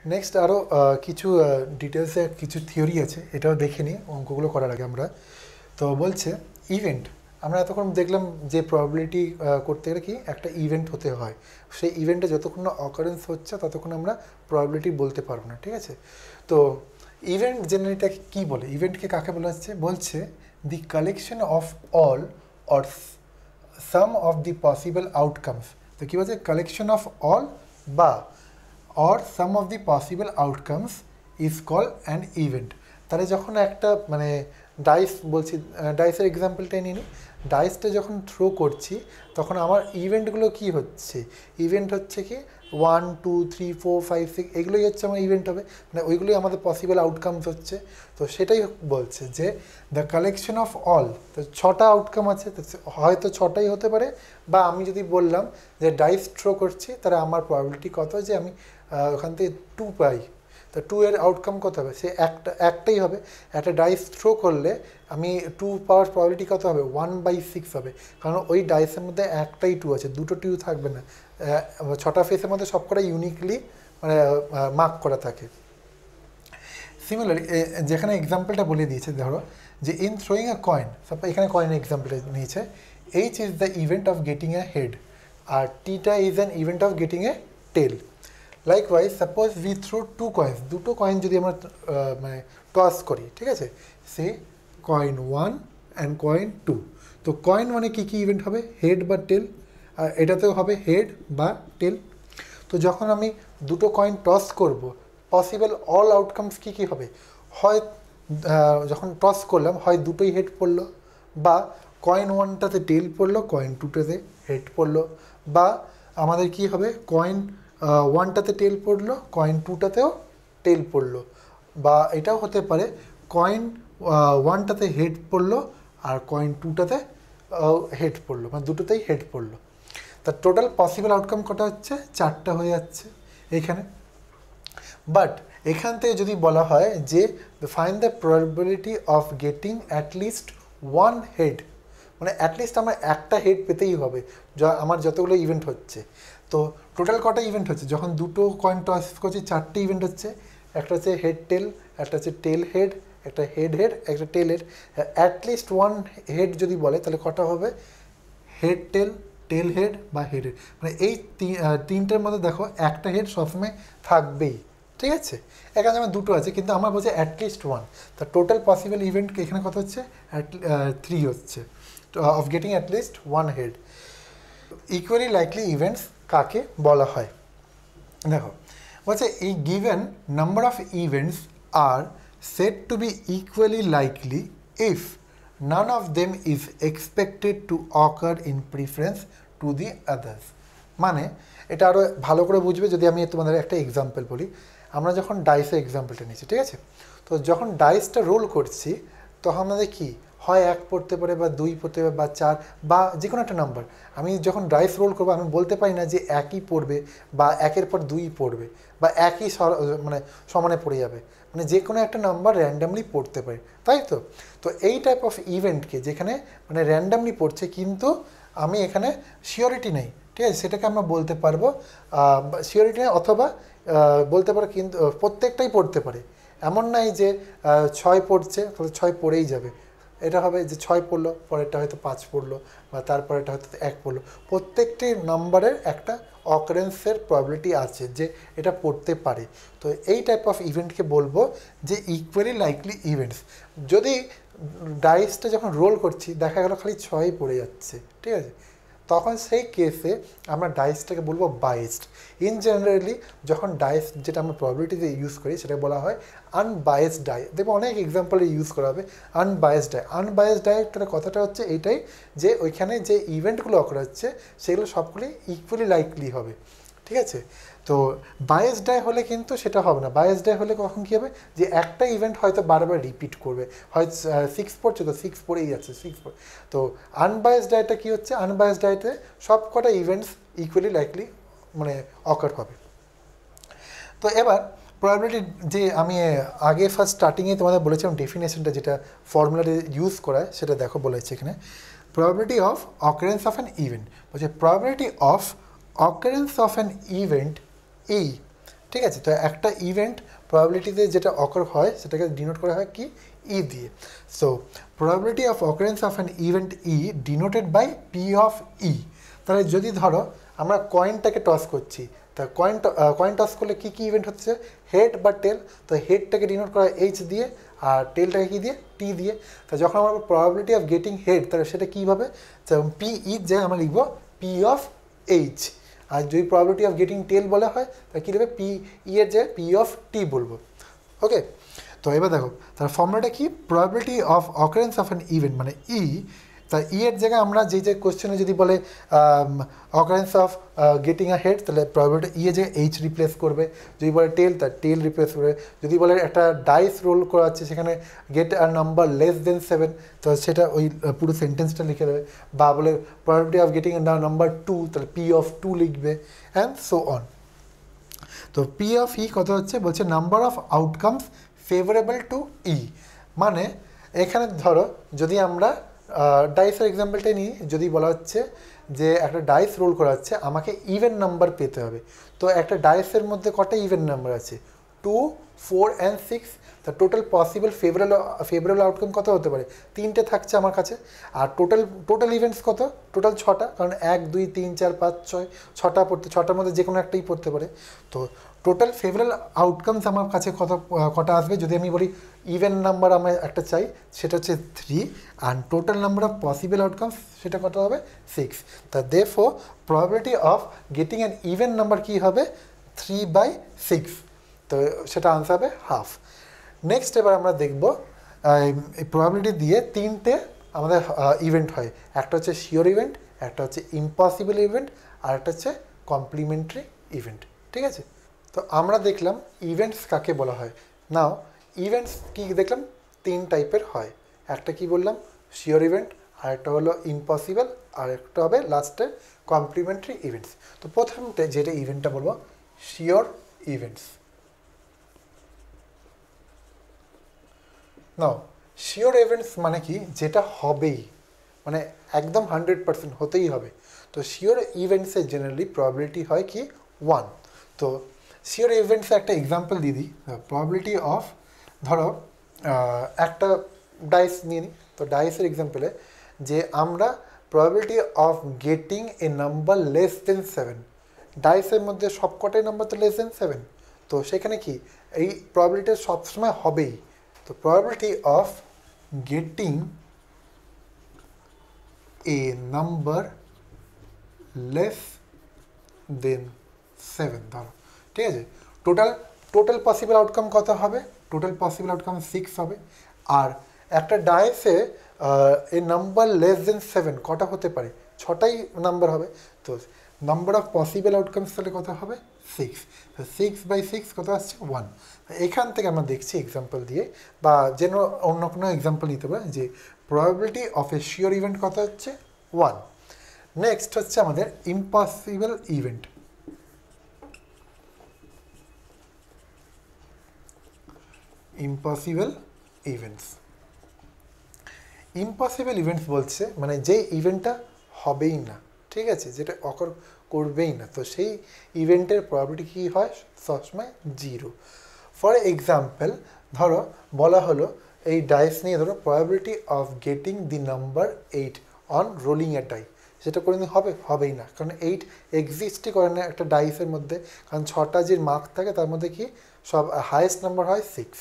Next আরও কিছু ডিটেলসে কিছু থিওরি আছে, এটাও দেখে নিই অঙ্কগুলো করার আগে আমরা। তো বলছে ইভেন্ট, আমরা এতক্ষণ দেখলাম যে প্রবাবিলিটি করতে গেলে কি একটা ইভেন্ট হতে হয়, সেই ইভেন্টে যতক্ষণ না অকারেন্স হচ্ছে ততক্ষণ আমরা প্রবাবিলিটি বলতে পারবো না, ঠিক আছে। তো ইভেন্ট জেনারেলিটা কী বলে, ইভেন্টকে কাকে বলা হচ্ছে, বলছে the collection of all or some of the possible outcomes. তো কী বলছে, কালেকশন অফ অল বা or some of the possible outcomes is called an event। তাহলে যখন একটা মানে ডাইস বলছি, ডাইসের এক্সাম্পলটাই নিই, ডাইসটা যখন থ্রো করছি তখন আমার ইভেন্টগুলো কি হচ্ছে, ইভেন্ট হচ্ছে কি 1 2 3 4 5 6 এগুলোই হচ্ছে আমার ইভেন্ট হবে, মানে ওইগুলোই আমাদের পসিবল আউটকামস হচ্ছে। তো সেটাই বলছে যে দ্য কালেকশন অফ অল, তো 6টা আউটকাম আছে, তো হয়তো 6টাই হতে পারে, বা আমি যদি বললাম যে ডাইস থ্রো করছি তাহলে আমার প্রবাবিলিটি কত যে আমি ওখান থেকে 2 পাই, তো 2 এর আউটকাম কত হবে, সে একটাই হবে। একটা ডাইস থ্রো করলে আমি 2 পাওয়ার প্রবাবিলিটি কত হবে, 1/6 হবে, কারণ ওই ডাইসের মধ্যে একটাই 2 আছে, দুটো 2 থাকবে না। 6টা ফেসের মধ্যে সবকটা ইউনিকলি মানে মার্ক করা থাকে। সিমিলারলি যেখানে এক্সাম্পলটা বলে দিয়েছে, ধরো যে in throwing a coin, suppose এখানে কয়েনের এক্সাম্পলটা নিয়েছে, H is the event of getting a head আর টিটা is an event of getting a tail. Likewise suppose we throw 2 coins, দুটো কয়েন যদি আমরা মানে টস করি, ঠিক আছে, সে কয়েন 1 অ্যান্ড কয়েন 2। তো কয়েন মানে কী কী ইভেন্ট হবে, হেড বা টেল, আর এটাতেও হবে হেড বা টেল। তো যখন আমি দুটো কয়েন টস করব, পসিবল অল আউটকামস কী কী হবে, হয় যখন টস করলাম হয় দুটোই হেড পড়লো, বা কয়েন 1টাতে টেল পড়লো, কয়েন 2টাতে হেড পড়লো, বা আমাদের কি হবে, কয়েন 1টাতে টেল পড়লো, কয়েন 2টাতেও টেল পড়লো, বা এটাও হতে পারে কয়েন 1টাতে হেড পড়লো আর কয়েন 2টাতে হেড পড়লো, মানে দুটোতেই হেড পড়লো। তার টোটাল পসিবল আউটকাম কটা হচ্ছে, 4টা হয়ে যাচ্ছে এখানে। বাট এখান থেকে যদি বলা হয় যে find the probability of getting at least 1 head, মানে অ্যাটলিস্ট আমার একটা হেড পেতেই হবে আমার যতগুলো ইভেন্ট হচ্ছে। তো টোটাল কটা ইভেন্ট হচ্ছে, যখন দুটো কয়েন টস করছি 4টে ইভেন্ট হচ্ছে, একটা হচ্ছে হেড টেল, একটা হচ্ছে টেল হেড, একটা হেড হেড, একটা টেল হেড। অ্যাটলিস্ট 1 হেড যদি বলে তাহলে কটা হবে, হেড টেল, টেল হেড বা হেড হেড, মানে এই তিনটের মধ্যে দেখো একটা হেড সবসময় থাকবেই, ঠিক আছে। এখানে আমার দুটো আছে কিন্তু আমার বলছে অ্যাটলিস্ট 1, তা টোটাল পসিবল ইভেন্ট এখানে কত হচ্ছে, 3 হচ্ছে of getting at least 1 head. Equally likely events কাকে বলা হয়, দেখো বলছে এই given number of events are said to be equally likely if none of them is expected to occur in preference to the others. মানে এটা আরও ভালো করে বুঝবে যদি আমি তোমাদের একটা এক্সাম্পল বলি। আমরা যখন ডাইসের এক্সাম্পলটা নিচ্ছি, ঠিক আছে, তো যখন ডাইসটা রোল করছি তখন আমাদের কী হয়, 1 পড়তে পারে বা 2 পড়তে পারে বা 4 বা যে কোনো একটা নাম্বার। আমি যখন ডাইস রোল করবো আমি বলতে পারি না যে 1ই পড়বে বা 1-এর পর 2 পড়বে বা 1ই মানে সমানে পড়ে যাবে, মানে যে কোনো একটা নাম্বার র্যান্ডামলি পড়তে পারে, তাই তো। তো এই টাইপ অফ ইভেন্টকে যেখানে মানে র্যান্ডামলি পড়ছে কিন্তু আমি এখানে শিওরিটি নেই, ঠিক আছে, সেটাকে আমরা বলতে পারবো শিওরিটি নেই, অথবা বলতে পারো কিন্তু প্রত্যেকটাই পড়তে পারে, এমন নাই যে 6 পড়ছে তাহলে 6 পড়েই যাবে। এটা হবে যে 6 পড়লো, পরেরটা হয়তো 5 পড়লো, বা তারপরেটা হয়তো 1 পড়লো। প্রত্যেকটি নাম্বারের একটা অকারেন্সের প্রবাবিলিটি আছে যে এটা পড়তে পারে। তো এই টাইপ অফ ইভেন্টকে বলবো যে ইকুয়ালি লাইকলি ইভেন্টস। যদি ডাইসটা যখন রোল করছি দেখা গেল খালি 6 পড়ে যাচ্ছে, ঠিক আছে, তখন সেই কেসে আমরা ডাইসটাকে বলবো বায়াসড। ইন জেনারেলি যখন ডাইস যেটা আমরা প্রবাবিলিটিতে ইউজ করি সেটা বলা হয় আনবায়াসড ডাই। দেখবো অনেক এক্সাম্পলে ইউজ করা হবে আনবায়াসড ডাই। আনবায়াসড ডাইটার কথাটা হচ্ছে এইটাই যে ওইখানে যে ইভেন্টগুলো অকর হচ্ছে সেগুলো সবগুলি ইকুয়ালি লাইকলি হবে, ঠিক আছে। তো বায়াস ডাই হলে কিন্তু সেটা হবে না। বায়াস ডাই হলে কখন কী হবে, যে একটা ইভেন্ট হয়তো বারবার রিপিট করবে, হয়তো 6 পড়ছে তো 6 পড়েই যাচ্ছে 6 পড়ে। তো আনবায়াস ডাইটা কী হচ্ছে, আনবায়াস ডাইতে সব কটা ইভেন্টস ইকুয়ালি লাইকলি মানে অকার হবে। তো এবার প্রবাবিলিটি যে আমি আগে ফার্স্ট স্টার্টিংয়ে তোমাদের বলেছিলাম ডেফিনেশনটা যেটা ফর্মুলাতে ইউজ করা সেটা দেখো বলেছে এখানে, probability of occurrence of an event, বলছে probability of occurrence of an event E ঠিক আছে। তো একটা ইভেন্ট প্রবাবিলিটিতে যেটা অকার হয় সেটাকে ডিনোট করা হয় কি ই দিয়ে। So probability of occurrence of an event E denoted by P of E. তাহলে যদি ধরো আমরা কয়েনটাকে টস করছি, তা কয়েন টস করলে কী কী ইভেন্ট হচ্ছে, হেড বা টেল। তো হেডটাকে ডিনোট করা হয় এইচ দিয়ে, আর টেলটাকে কী দিয়ে, টি দিয়ে। তা যখন আমরা প্রবাবিলিটি অফ গেটিং হেড, তাহলে সেটা কীভাবে, পি ই যে আমরা লিখবো পি অফ এইচ। আর যদি প্রবাবিলিটি অফ গেটিং টেল বলা হয় তাহলে কী দেবে, পি ই এর যে পি অফ টি বলবো। ওকে, তো এবার দেখো তার ফর্মুলাটা কি, probability of occurrence of an event মানে ই। তা ই এর জায়গায় আমরা যে কোশ্চেনে যদি বলে occurrence of getting a head, তাহলে প্রবাবিলিটি ই এর জায়গায় এইচ রিপ্লেস করবে। যদি বলে টেল, তার টেল রিপ্লেস করবে। যদি বলে একটা ডাইস রোল করা হচ্ছে, সেখানে get a number less than 7, তো সেটা ওই পুরো সেন্টেন্সটা লিখে দেবে। বা বলে probability of getting a number 2, তাহলে পি অফ 2 লিখবে, অ্যান্ড সো অন। তো পি অফ ই কত হচ্ছে, বলছে number of outcomes favourable to E. মানে এখানে ধরো যদি আমরা ডাইসের এক্সাম্পলটাই নিই, যদি বলা হচ্ছে যে একটা ডাইস রোল করা হচ্ছে, আমাকে ইভেন নাম্বার পেতে হবে। তো একটা ডাইসের মধ্যে কটা ইভেন নাম্বার আছে, 2, 4 অ্যান্ড 6। তা টোটাল পসিবল ফেভারেবল আউটকাম কত হতে পারে, 3টে থাকছে আমার কাছে। আর টোটাল ইভেন্টস কত, টোটাল 6টা, কারণ 1, 2, 3, 4, 5, 6, 6টা পড়তে, 6টার মধ্যে যে কোনো একটাই পড়তে পারে। তো টোটাল ফেভারেবল আউটকামস আমার কাছে কটা আসবে, যদি আমি বলি ইভেন নাম্বার আমার একটা চাই, সেটা হচ্ছে 3, আর total number of possible outcomes সেটা কত হবে, 6। তা therefore probability of getting an even number কী হবে, 3/6। তো সেটা আনসার হবে হাফ। নেক্সট এবার আমরা দেখব এই প্রবাবিলিটি দিয়ে 3টে আমাদের ইভেন্ট হয়। একটা হচ্ছে শিওর ইভেন্ট, একটা হচ্ছে ইম্পসিবল ইভেন্ট, আর একটা হচ্ছে কমপ্লিমেন্টারি ইভেন্ট। ঠিক আছে, তো আমরা দেখলাম ইভেন্টস কাকে বলা হয়। নাও ইভেন্টস কি দেখলাম, 3 টাইপের হয়। একটা কি বললাম, শিওর ইভেন্ট, আর একটা হলো ইম্পসিবল, আর একটা হবে লাস্টে কমপ্লিমেন্টারি ইভেন্টস। তো প্রথমতে যেটা ইভেন্টটা বলবো, শিওর ইভেন্টস। নাও শিওর ইভেন্টস মানে কি, যেটা হবেই, মানে একদম 100% হতেই হবে। তো শিওর ইভেন্টসের জেনারেলি প্রবাবিলিটি হয় কি 1। তো শিওর ইভেন্টসে একটা এক্সাম্পল দিয়ে দিই, প্রবাবিলিটি অফ, ধরো একটা ডাইস নিয়ে নিই। তো ডাইসের এক্সাম্পলে যে আমরা probability of getting A number less than 7, ডাইসের মধ্যে সবকটাই নাম্বার তো লেস দেন 7, তো সেখানে কি এই প্রবাবিলিটি সবসময় হবেই। তো probability of getting a number less than 7 ধরো, ঠিক আছে। টোটাল পসিবল আউটকাম কত হবে, টোটাল পসিবল আউটকাম 6 হবে। আর একটা ডাইসে এ নাম্বার লেস দেন 7 কটা হতে পারে, 6টাই নাম্বার হবে। তো নাম্বার অফ পসিবল আউটকামস তাহলে কত হবে, 6। 6/6 কত আসছে, 1। এখান থেকে আমরা দেখছি এক্সাম্পল দিয়ে, বা যেন অন্য কোনো এক্সাম্পল নিতে পারে, যে probability of A sure event কত হচ্ছে, 1। নেক্সট হচ্ছে আমাদের impossible event. Impossible events, impossible events বলছে মানে যে ইভেন্টটা হবেই না, ঠিক আছে, যেটা অকর করবেই না, তো সেই ইভেন্টের প্রবাবিলিটি কী হয়, সবসময় 0। ফর এক্সাম্পল ধরো বলা হলো এই ডাইস নিয়ে, ধরো probability of getting the number 8 on rolling a die, সেটা কোনোদিন হবেই না, কারণ 8 এক্সিস্টই করে না একটা ডাইসের মধ্যে, কারণ 6টা যে মার্ক থাকে তার মধ্যে কি সব হাইয়েস্ট নাম্বার হয় 6।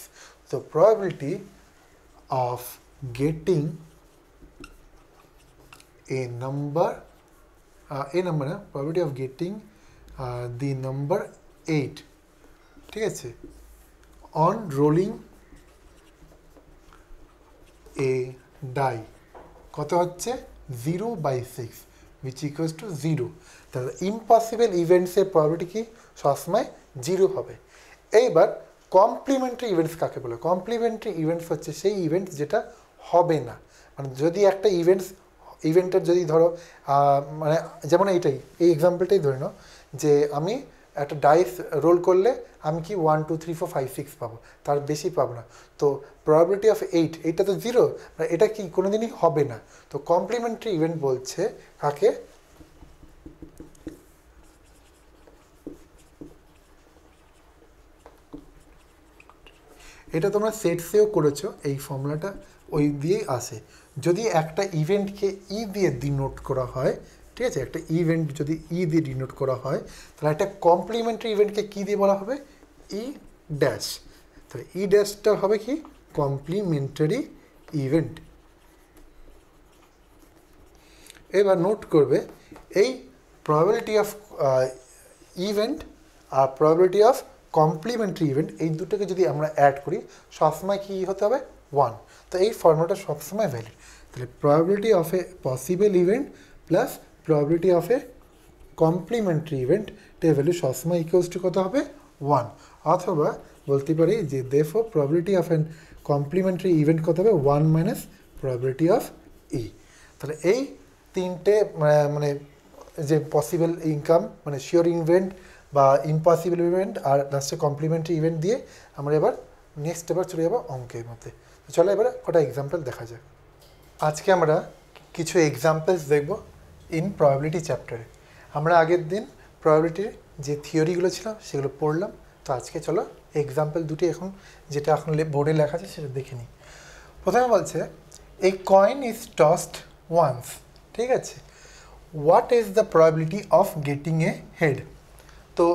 তো probability of getting a number probability of getting the number 8, ঠিক আছে, on rolling a die কত হচ্ছে, 0/6, which equals to 0। তাহলে ইম্পসিবল ইভেন্টসের প্রবাবিলিটি কি সবসময় 0 হবে। এইবার কমপ্লিমেন্টারি ইভেন্টস কাকে বলে, কমপ্লিমেন্টারি ইভেন্টস হচ্ছে সেই ইভেন্ট যেটা হবে না। মানে যদি একটা ইভেন্টের যদি ধরো মানে যেমন এই এক্সাম্পলটাই ধরে নাও, যে আমি একটা ডাইস রোল করলে আমি কি 1, 2, 3, 4, 5, 6 পাবো, তার বেশি পাবো না। তো প্রবাবিলিটি অফ 8, এইটা তো 0, এটা কি কোনোদিনই হবে না। তো কমপ্লিমেন্টারি ইভেন্ট বলছে কাকে, এটা তোমরা সেটসেও করেছো, এই ফর্মুলাটা ওই দিয়েই আসে। যদি একটা ইভেন্টকে ই দিয়ে ডিনোট করা হয়, ঠিক আছে, একটা ইভেন্ট যদি ই দিয়ে ডিনোট করা হয়, তাহলে একটা কমপ্লিমেন্টারি ইভেন্টকে কী দিয়ে বলা হবে? ই ড্যাশ। তাহলে ই ড্যাশটা হবে কি? Complimentary event. এবার নোট করবে এই প্রবাবিলিটি অফ ইভেন্ট আর প্রবাবিলিটি অফ কমপ্লিমেন্টারি ইভেন্ট, এই দুটোকে যদি আমরা অ্যাড করি সবসময় কী হতে হবে? 1। তো এই ফর্মুলাটা সবসময় ভ্যালিড। তাহলে probability of a possible event plus probability of a complementary event এর ভ্যালু সবসময় ইকুয়ালস টু কত হবে? 1। অথবা বলতে পারি যে therefore probability of an complementary event কত হবে? 1 মাইনাস প্রবাবিলিটি অফ ই। তাহলে এই তিনটে মানে যে পসিবল ইনকাম মানে শিওর ইভেন্ট বা ইম্পসিবল ইভেন্ট আর লাস্টে কমপ্লিমেন্টারি ইভেন্ট দিয়ে আমরা এবার নেক্সট এবার চলে যাবো অঙ্কের মধ্যে। তো চলো এবার কটা এক্সাম্পল দেখা যাক। আজকে আমরা কিছু এক্সাম্পলস দেখব ইন প্রবাবিলিটি চ্যাপ্টারে। আমরা আগের দিন প্রবাবিলিটির যে থিওরিগুলো ছিল সেগুলো পড়লাম। তো আজকে চলো এক্সাম্পল দুটি এখন যেটা এখন বোর্ডে লেখা আছে সেটা দেখে নিই। প্রথমে বলছে a coin is tossed once, ঠিক আছে, what is the probability of getting a head? তো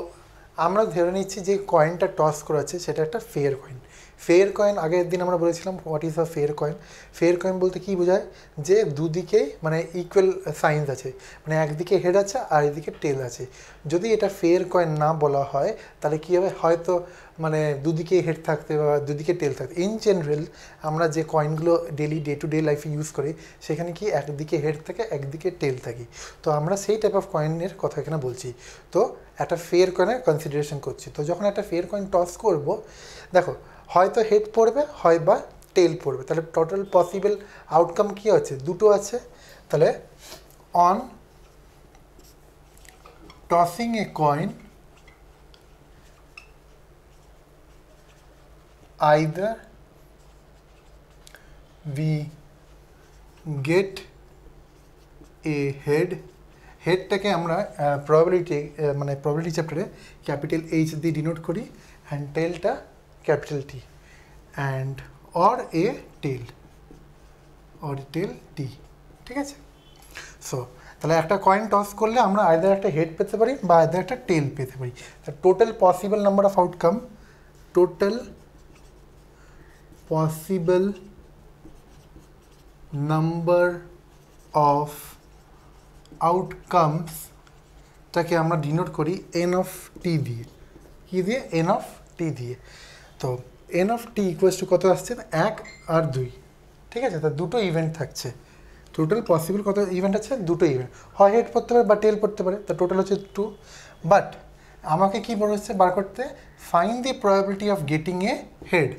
আমরা ধরে নিচ্ছি যে কয়েনটা টস করা আছে সেটা একটা ফেয়ার কয়েন। ফেয়ার কয়েন আগের দিন আমরা বলেছিলাম what is a fair coin. Fair coin বলতে কী বোঝায়? যে দুদিকেই মানে ইকুয়াল সাইন্স আছে, মানে একদিকে হেড আছে আর এদিকে টেল আছে। যদি এটা ফেয়ার কয়েন না বলা হয় তাহলে কী হবে? হয়তো মানে দুদিকে হেড থাকতে বা দুদিকে টেল থাকতে। ইন জেনারেল আমরা যে কয়েনগুলো ডেলি ডে টু ডে লাইফে ইউজ করি সেখানে কি একদিকে হেড থাকে একদিকে টেল থাকে। তো আমরা সেই টাইপ অফ কয়েনের কথা এখানে বলছি। তো একটা ফেয়ার কয়েনের কনসিডারেশন করছি। তো যখন একটা ফেয়ার কয়েন টস করব, দেখো হয়তো হেড পড়বে হয় বা টেল পড়বে। তাহলে টোটাল পসিবল আউটকাম কী আছে? দুটো আছে। তাহলে on tossing a coin either we get a head, হেডটাকে আমরা প্রবাবিলিটি মানে প্রবাবিলিটি চ্যাপ্টারে ক্যাপিটাল এইচ দিয়ে ডিনোট করি অ্যান্ড টেলটা capital T and or a tail T, ঠিক আছে। সো তাহলে একটা কয়েন টস করলে আমরা আইদার একটা হেড পেতে পারি বা আইদার একটা টেল পেতে পারি। Total possible number of outcome, total possible number of outcomes টাকে আমরা ডিনোট করি n of t দিয়ে। কী দিয়ে? n of t দিয়ে। তো n of t equals to কত আসছে? 1 আর 2, ঠিক আছে। তা দুটো ইভেন্ট থাকছে। টোটাল পসিবল কত ইভেন্ট আছে? দুটো ইভেন্ট, হয় হেড পড়তে পারে বা টেল পড়তে পারে। তা টোটাল হচ্ছে 2। বাট আমাকে কী বলেছে বার করতে? Find the probability of getting a head.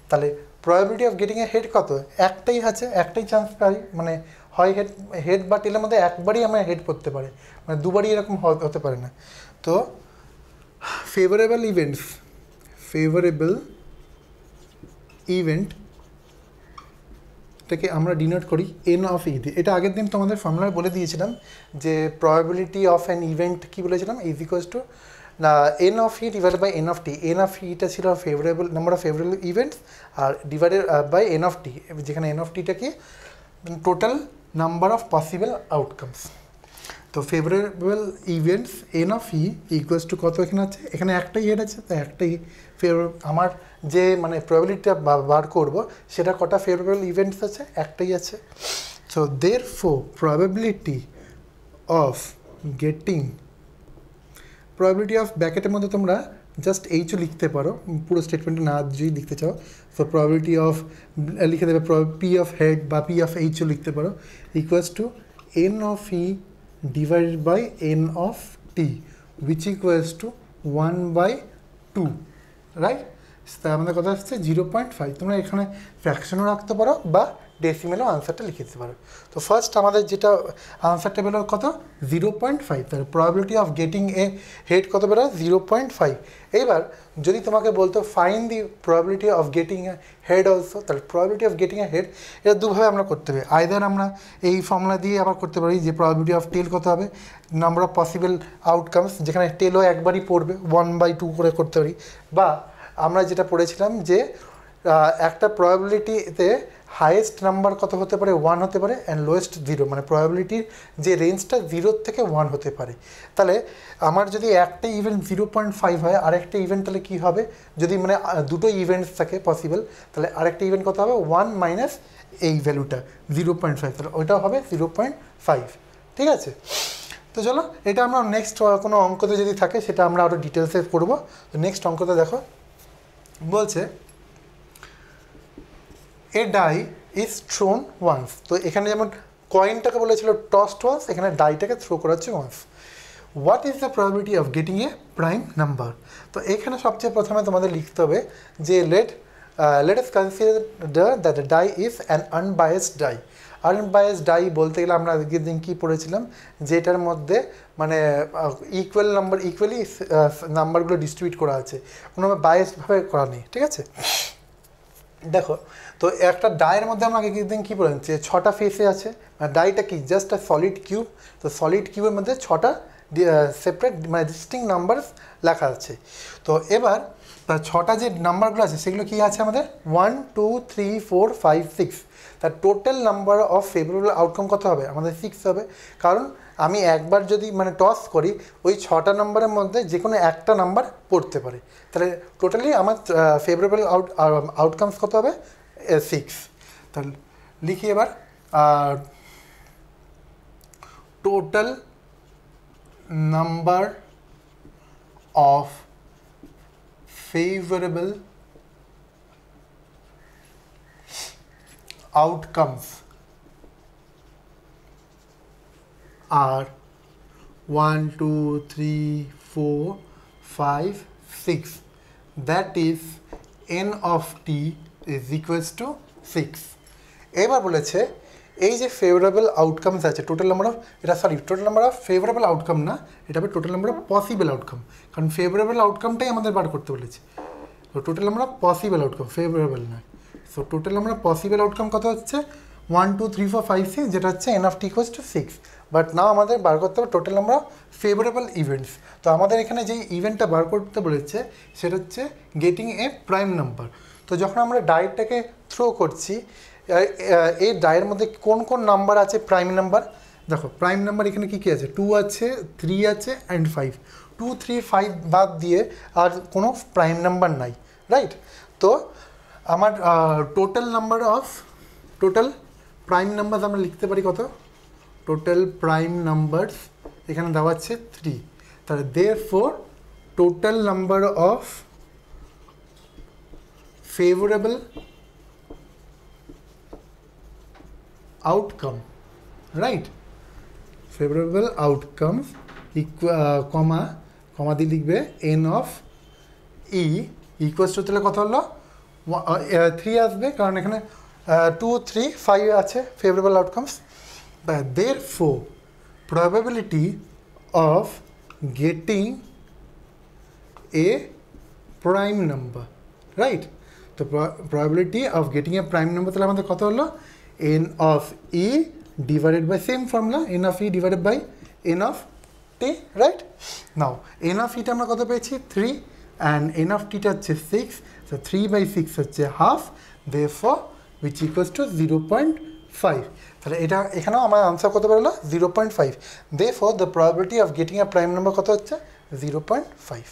তাহলে probability of getting a head কত? একটাই আছে, একটাই চান্স পাই, মানে হয় হেড বা টেলের মধ্যে একবারই আমরা হেড পড়তে পারে, মানে দুবারই এরকম হতে পারে না। তো ফেভারেবল ইভেন্টটাকে আমরা ডিনোট করি এন অফ ই দিয়ে। এটা আগের দিন তোমাদের ফর্মুলায় বলে দিয়েছিলাম যে প্রবাবিলিটি অফ অ্যান ইভেন্ট কী বলেছিলাম? Is equals to N of E divided by N of T. N of ইটা ছিল favourable number of favourable events আর divided by N of T, যেখানে এন অফ টিটা কি? Total number of possible outcomes. তো favourable events n of E equals to কত এখানে আছে? এখানে একটাই হেড আছে, তাই একটাই আমার যে মানে প্রবাবিলিটিটা বার করবো সেটা কটা ফেভারেবল ইভেন্টস আছে? একটাই আছে। So therefore probability of getting, probability of ব্র্যাকেটের মধ্যে তোমরা জাস্ট এইচও লিখতে পারো, পুরো স্টেটমেন্টে না যদি লিখতে চাও। সো প্রবাবিলিটি অফ লিখে দেবে পি অফ হেড বা পি অফ এইচও লিখতে পারো, equals to N of E divided by N of T which equals to 1/2, right? তাই আমাদের কথা হচ্ছে 0.5। তোমরা এখানে ফ্র্যাকশনও রাখতে পারো বা ডেসিমেলও আনসারটা লিখে দিতে পারো। তো ফার্স্ট আমাদের যেটা আনসারটা বেরো কত? 0.5। তাহলে probability of getting a head কত বেরো? 0.5। এইবার যদি তোমাকে বলতো find the probability of getting a head also, তাহলে probability of getting a head এটা দুভাবে আমরা করতে হবে। আইদার আমরা এই ফর্মুলা দিয়ে আবার করতে পারি যে প্রবাবিলিটি অফ টেল কত হবে? নাম্বার অফ পসিবল আউটকামস, যেখানে টেলও একবারই পড়বে 1/2 করে করতে পারি। বা আমরা যেটা পড়েছিলাম যে একটা প্রবাবিলিটিতে হাইয়েস্ট নাম্বার কত হতে পারে 1 হতে পারে অ্যান্ড লোয়েস্ট 0, মানে প্রবাবিলিটির যে রেঞ্জটা 0 থেকে 1 হতে পারে। তাহলে আমার যদি একটা ইভেন্ট 0.5 হয়, আরেকটা ইভেন্ট তাহলে কী হবে, যদি মানে দুটো ইভেন্টস থাকে পসিবল, তাহলে আরেকটা ইভেন্ট কত হবে 1 মাইনাস এই ভ্যালুটা 0.5, তাহলে ওইটাও হবে 0.5। ঠিক আছে, তো চলো এটা আমরা নেক্সট কোনো অঙ্কতে যদি থাকে সেটা আমরা আরও ডিটেলসে করবো। তো নেক্সট অঙ্কতে দেখো বলছে এ ডাই ইজ থ্রোন ওয়ান্স। তো এখানে যেমন কয়েনটাকে বলেছিল টসড ওয়ান্স, এখানে ডাইটাকে থ্রো করা হচ্ছে once. What is the probability of getting a prime number? তো এখানে সবচেয়ে প্রথমে তোমাদের লিখতে হবে যে let us consider that the die is an unbiased die. Unbiased die বলতে গেলে আমরা আগের দিন কী পড়েছিলাম, যে এটার মধ্যে মানে ইকুয়ালি নাম্বারগুলো ডিস্ট্রিবিউট করা আছে, কোনো বায়াসডভাবে করা নেই। ঠিক আছে, দেখো তো একটা ডায়ের মধ্যে আমরা আগের দিন কী পড়েছি, 6টা ফেসে আছে, ডাইটা কি জাস্ট আ সলিড কিউব। তো সলিড কিউবের মধ্যে 6টা সেপারেট মানে ডিস্টিংক্ট নাম্বার লেখা আছে। তো এবার তার 6টা যে নাম্বারগুলো আছে সেগুলো কী আছে আমাদের 1 2 3 4 5 6। তার total number of favourable outcome কত হবে আমাদের 6 হবে, কারণ আমি একবার যদি মানে টস করি ওই 6টা নাম্বারের মধ্যে যে কোনো একটা নাম্বার পড়তে পারে, তাহলে টোটালি আমার ফেভারেবল আউটকামস কত হবে 6। তাহলে লিখি এবার total number of favorable outcomes are 1 2 3 4 5 6, that is n of t is equals to 6। এবার বলেছে এই যে ফেভারেবল আউটকামস আছে টোটাল নাম্বার অফ, এটা sorry total number of favourable outcome না, এটা হবে total number of possible outcome, কারণ ফেভারেবল আউটকামটাই আমাদের বার করতে বলেছে। তো total number of possible outcome, favourable নয়। So total number of possible outcome কত হচ্ছে 1 2 3 4 5 6, যেটা হচ্ছে N of T equals to 6। But now আমাদের বার করতে হবে total number of favourable events. তো আমাদের এখানে যেই ইভেন্টটা বার করতে বলেছে সেটা হচ্ছে গেটিং এ প্রাইম নাম্বার। তো যখন আমরা ডাইটাকে থ্রো করছি, এই ডায়ের মধ্যে কোন কোন নাম্বার আছে প্রাইম নাম্বার, দেখো প্রাইম নাম্বার এখানে কী কী আছে 2 আছে 3 আছে অ্যান্ড 5। 2 3 5 বাদ দিয়ে আর কোনো প্রাইম নাম্বার নাই, রাইট। তো আমার total number of total prime number আমরা লিখতে পারি কত, টোটাল প্রাইম নাম্বারস এখানে দেওয়া আছে 3। তাহলে therefore total number of favourable outcome, right, favorable outcomes কমা দিয়ে লিখবে n of e equals to, তাহলে কত হলো 3 আসবে, কারণ এখানে 2 3 5 আছে favourable outcomes. therefore probability of getting a prime number, right, তো probability of getting a prime number তাহলে আমাদের কত হলো n of e divided by same formula n of e divided by n of t, right। now n of e টা আমরা কত পেয়েছি 3 and n of t টা হচ্ছে 6, so 3 by 6 হচ্ছে half, therefore which equals to 0.5। তাহলে এটা এখানেও আমার আনসার কত বেরোলো 0.5, therefore the probability of getting a prime number কত হচ্ছে 0.5।